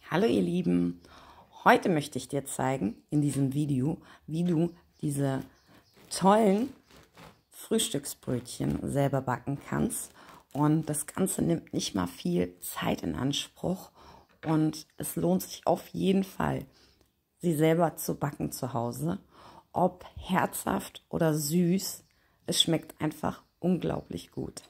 Hallo ihr Lieben, heute möchte ich dir zeigen in diesem Video, wie du diese tollen Frühstücksbrötchen selber backen kannst. Und das Ganze nimmt nicht mal viel Zeit in Anspruch und es lohnt sich auf jeden Fall, sie selber zu backen zu Hause. Ob herzhaft oder süß, es schmeckt einfach unglaublich gut.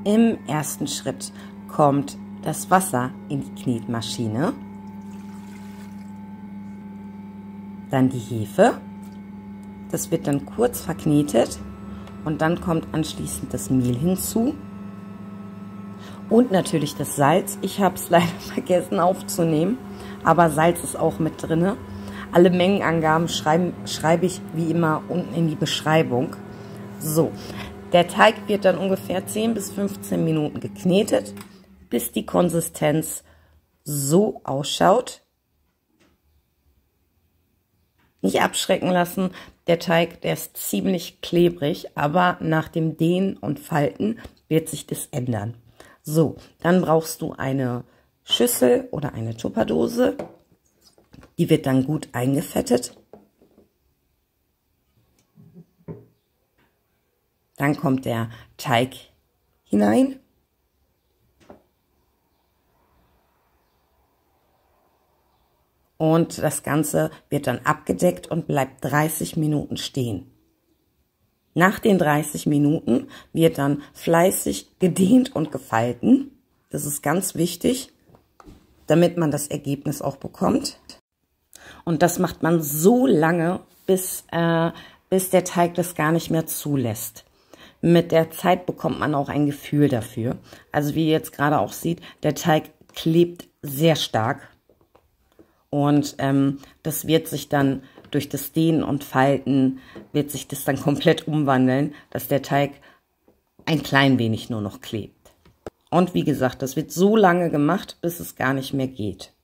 Im ersten Schritt kommt das Wasser in die Knetmaschine, dann die Hefe, das wird dann kurz verknetet und dann kommt anschließend das Mehl hinzu und natürlich das Salz. Ich habe es leider vergessen aufzunehmen, aber Salz ist auch mit drin. Alle Mengenangaben schreibe ich wie immer unten in die Beschreibung. So. Der Teig wird dann ungefähr 10 bis 15 Minuten geknetet, bis die Konsistenz so ausschaut. Nicht abschrecken lassen, der Teig, der ist ziemlich klebrig, aber nach dem Dehnen und Falten wird sich das ändern. So, dann brauchst du eine Schüssel oder eine Tupperdose, die wird dann gut eingefettet. Dann kommt der Teig hinein. Und das Ganze wird dann abgedeckt und bleibt 30 Minuten stehen. Nach den 30 Minuten wird dann fleißig gedehnt und gefalten. Das ist ganz wichtig, damit man das Ergebnis auch bekommt. Und das macht man so lange, bis der Teig das gar nicht mehr zulässt. Mit der Zeit bekommt man auch ein Gefühl dafür. Also wie ihr jetzt gerade auch seht, der Teig klebt sehr stark. Und das wird sich dann durch das Dehnen und Falten, wird sich das dann komplett umwandeln, dass der Teig ein klein wenig nur noch klebt. Und wie gesagt, das wird so lange gemacht, bis es gar nicht mehr geht.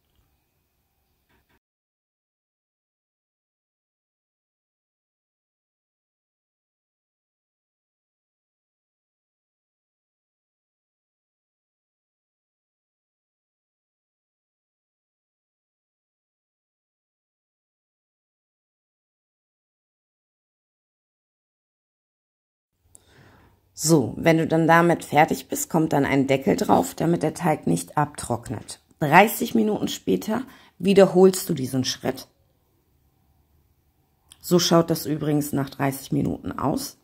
So, wenn du dann damit fertig bist, kommt dann ein Deckel drauf, damit der Teig nicht abtrocknet. 30 Minuten später wiederholst du diesen Schritt. So schaut das übrigens nach 30 Minuten aus.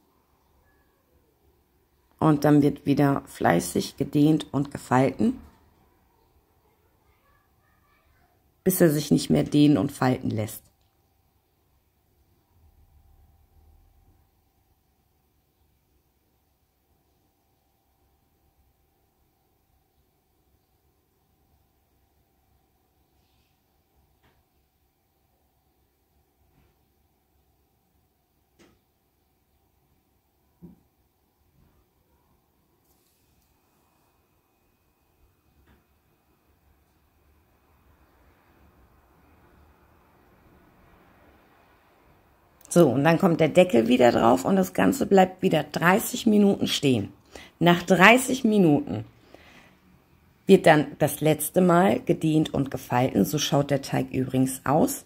Und dann wird wieder fleißig gedehnt und gefalten, bis er sich nicht mehr dehnen und falten lässt. So, und dann kommt der Deckel wieder drauf und das Ganze bleibt wieder 30 Minuten stehen. Nach 30 Minuten Wird dann das letzte Mal gedehnt und gefalten. So schaut der Teig übrigens aus.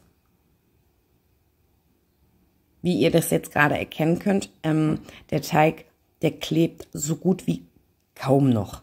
Wie ihr das jetzt gerade erkennen könnt, der Teig, der klebt so gut wie kaum noch.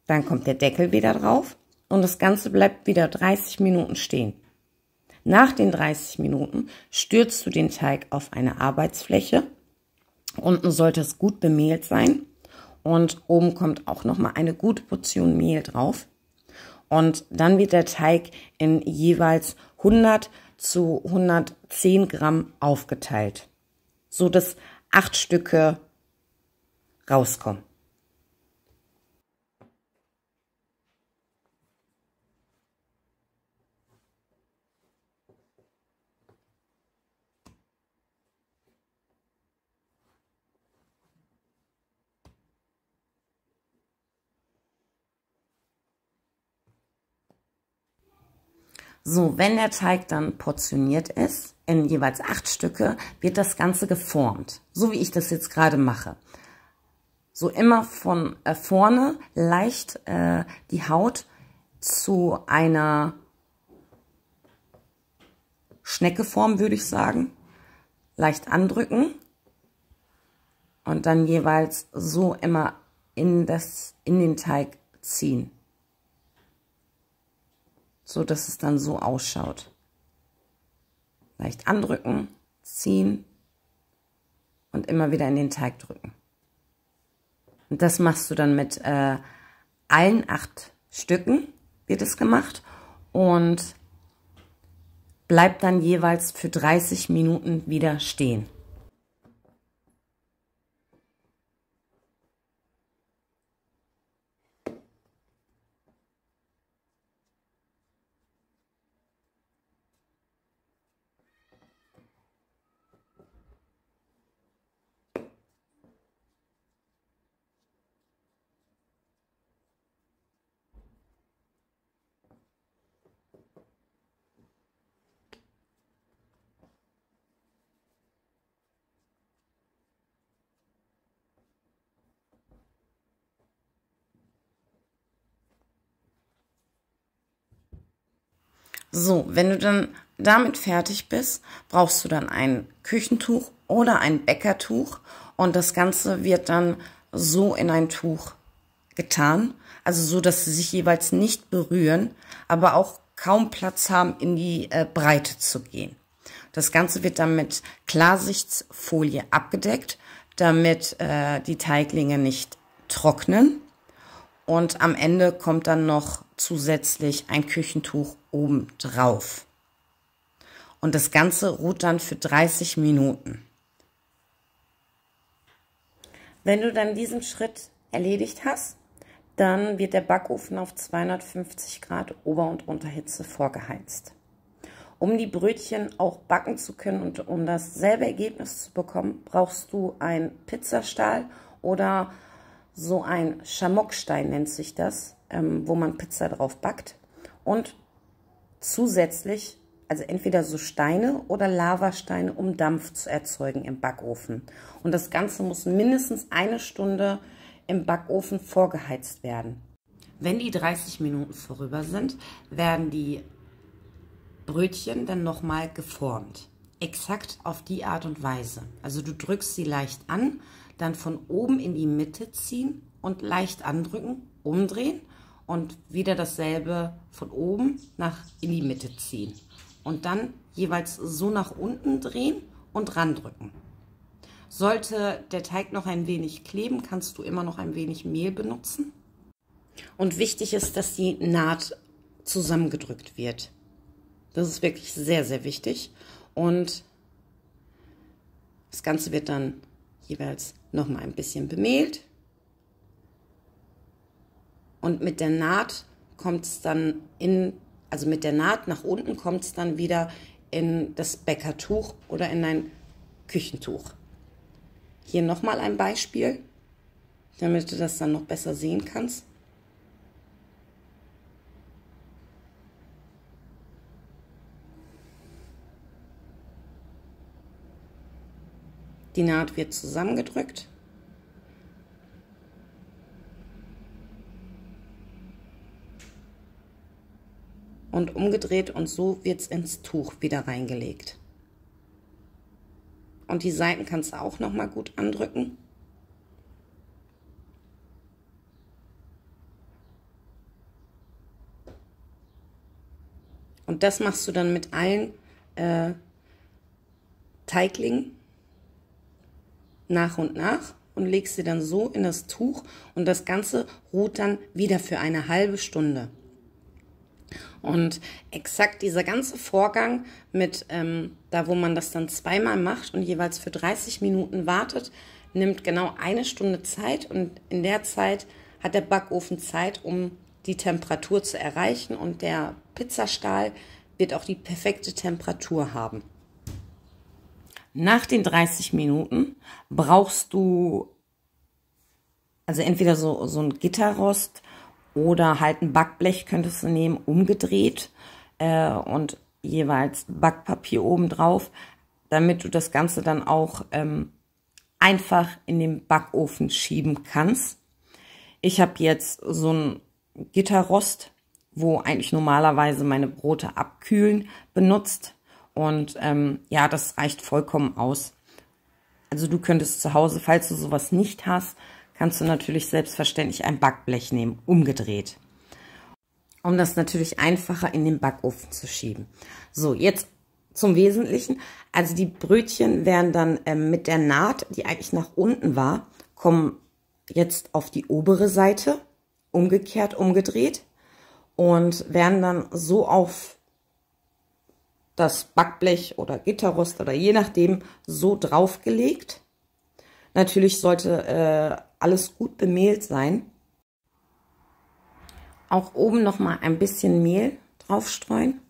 Dann kommt der Deckel wieder drauf und das Ganze bleibt wieder 30 Minuten stehen. Nach den 30 Minuten stürzt du den Teig auf eine Arbeitsfläche. Unten sollte es gut bemehlt sein und oben kommt auch nochmal eine gute Portion Mehl drauf. Und dann wird der Teig in jeweils 100 zu 110 Gramm aufgeteilt, so dass 8 Stücke rauskommen. So, wenn der Teig dann portioniert ist, in jeweils 8 Stücke, wird das Ganze geformt. So wie ich das jetzt gerade mache. So immer von vorne leicht die Haut zu einer Schneckeform, würde ich sagen. Leicht andrücken. Und dann jeweils so immer in den Teig ziehen. So dass es dann so ausschaut. Leicht andrücken, ziehen und immer wieder in den Teig drücken. Und das machst du dann mit allen 8 Stücken, wird es gemacht, und bleibt dann jeweils für 30 Minuten wieder stehen. So, wenn du dann damit fertig bist, brauchst du dann ein Küchentuch oder ein Bäckertuch und das Ganze wird dann so in ein Tuch getan, also so, dass sie sich jeweils nicht berühren, aber auch kaum Platz haben, in die Breite zu gehen. Das Ganze wird dann mit Klarsichtfolie abgedeckt, damit die Teiglinge nicht trocknen. Und am Ende kommt dann noch zusätzlich ein Küchentuch oben drauf. Und das Ganze ruht dann für 30 Minuten. Wenn du dann diesen Schritt erledigt hast, dann wird der Backofen auf 250 Grad Ober- und Unterhitze vorgeheizt. Um die Brötchen auch backen zu können und um dasselbe Ergebnis zu bekommen, brauchst du einen Pizzastahl oder so ein Schamokstein nennt sich das, wo man Pizza drauf backt. Und zusätzlich, also entweder so Steine oder Lavasteine, um Dampf zu erzeugen im Backofen. Und das Ganze muss mindestens 1 Stunde im Backofen vorgeheizt werden. Wenn die 30 Minuten vorüber sind, werden die Brötchen dann nochmal geformt. Exakt auf die Art und Weise. Also du drückst sie leicht an, dann von oben in die Mitte ziehen und leicht andrücken, umdrehen und wieder dasselbe von oben in die Mitte ziehen. Und dann jeweils so nach unten drehen und randrücken. Sollte der Teig noch ein wenig kleben, kannst du immer noch ein wenig Mehl benutzen. Und wichtig ist, dass die Naht zusammengedrückt wird. Das ist wirklich sehr, sehr wichtig. Und das Ganze wird dann jeweils nochmal ein bisschen bemehlt. Und mit der Naht kommt es dann also mit der Naht nach unten kommt es dann wieder in das Bäckertuch oder in ein Küchentuch. Hier nochmal ein Beispiel, damit du das dann noch besser sehen kannst. Die Naht wird zusammengedrückt. Und umgedreht und so wird es ins Tuch wieder reingelegt. Und die Seiten kannst du auch noch mal gut andrücken. Und das machst du dann mit allen Teiglingen nach und nach und legst sie dann so in das Tuch und das Ganze ruht dann wieder für eine halbe Stunde. Und exakt dieser ganze Vorgang mit, da wo man das dann zweimal macht und jeweils für 30 Minuten wartet, nimmt genau eine Stunde Zeit und in der Zeit hat der Backofen Zeit, um die Temperatur zu erreichen und der Pizzastahl wird auch die perfekte Temperatur haben. Nach den 30 Minuten brauchst du also entweder so ein Gitterrost oder halt ein Backblech könntest du nehmen, umgedreht und jeweils Backpapier oben drauf, damit du das Ganze dann auch einfach in den Backofen schieben kannst. Ich habe jetzt so ein Gitterrost, wo eigentlich normalerweise meine Brote abkühlen, benutzt. Und ja, das reicht vollkommen aus. Also du könntest zu Hause, falls du sowas nicht hast, kannst du natürlich selbstverständlich ein Backblech nehmen, umgedreht. Um das natürlich einfacher in den Backofen zu schieben. So, jetzt zum Wesentlichen. Also die Brötchen werden dann mit der Naht, die eigentlich nach unten war, kommen jetzt auf die obere Seite, umgekehrt, umgedreht und werden dann so auf das Backblech oder Gitterrost oder je nachdem so draufgelegt. Natürlich sollte alles gut bemehlt sein. Auch oben noch mal ein bisschen Mehl draufstreuen.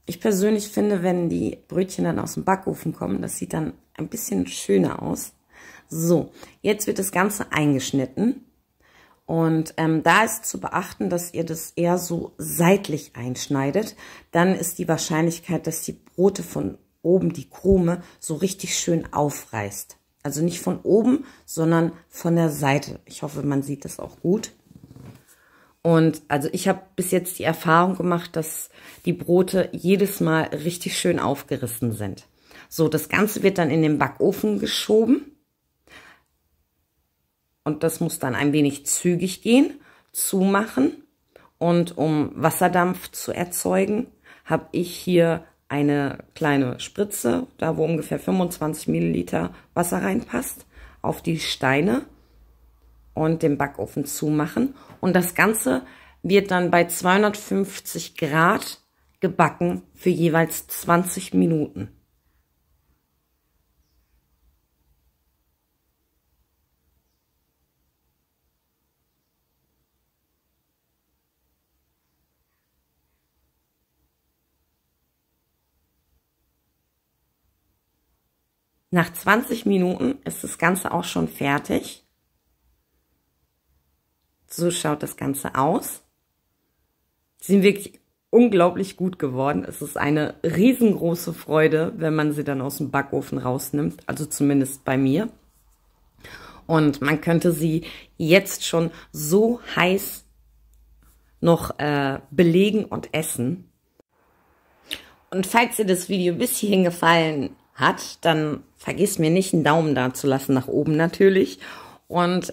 Ich persönlich finde, wenn die Brötchen dann aus dem Backofen kommen, das sieht dann ein bisschen schöner aus. So, jetzt wird das Ganze eingeschnitten. Und da ist zu beachten, dass ihr das eher so seitlich einschneidet. Dann ist die Wahrscheinlichkeit, dass die Brote von oben, die Krume, so richtig schön aufreißt. Also nicht von oben, sondern von der Seite. Ich hoffe, man sieht das auch gut. Und also ich habe bis jetzt die Erfahrung gemacht, dass die Brote jedes Mal richtig schön aufgerissen sind. So, das Ganze wird dann in den Backofen geschoben. Und das muss dann ein wenig zügig gehen, zumachen. Und um Wasserdampf zu erzeugen, habe ich hier eine kleine Spritze, da wo ungefähr 25 Milliliter Wasser reinpasst, auf die Steine und den Backofen zumachen. Und das Ganze wird dann bei 250 Grad gebacken für jeweils 20 Minuten. Nach 20 Minuten ist das Ganze auch schon fertig. So schaut das Ganze aus. Sie sind wirklich unglaublich gut geworden. Es ist eine riesengroße Freude, wenn man sie dann aus dem Backofen rausnimmt. Also zumindest bei mir. Und man könnte sie jetzt schon so heiß noch belegen und essen. Und falls dir das Video bis hierhin gefallen hat, dann vergiss mir nicht, einen Daumen da zu lassen, nach oben natürlich. Und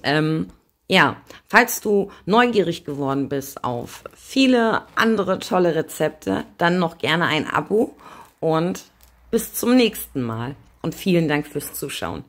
ja, falls du neugierig geworden bist auf viele andere tolle Rezepte, dann noch gerne ein Abo und bis zum nächsten Mal. Und vielen Dank fürs Zuschauen.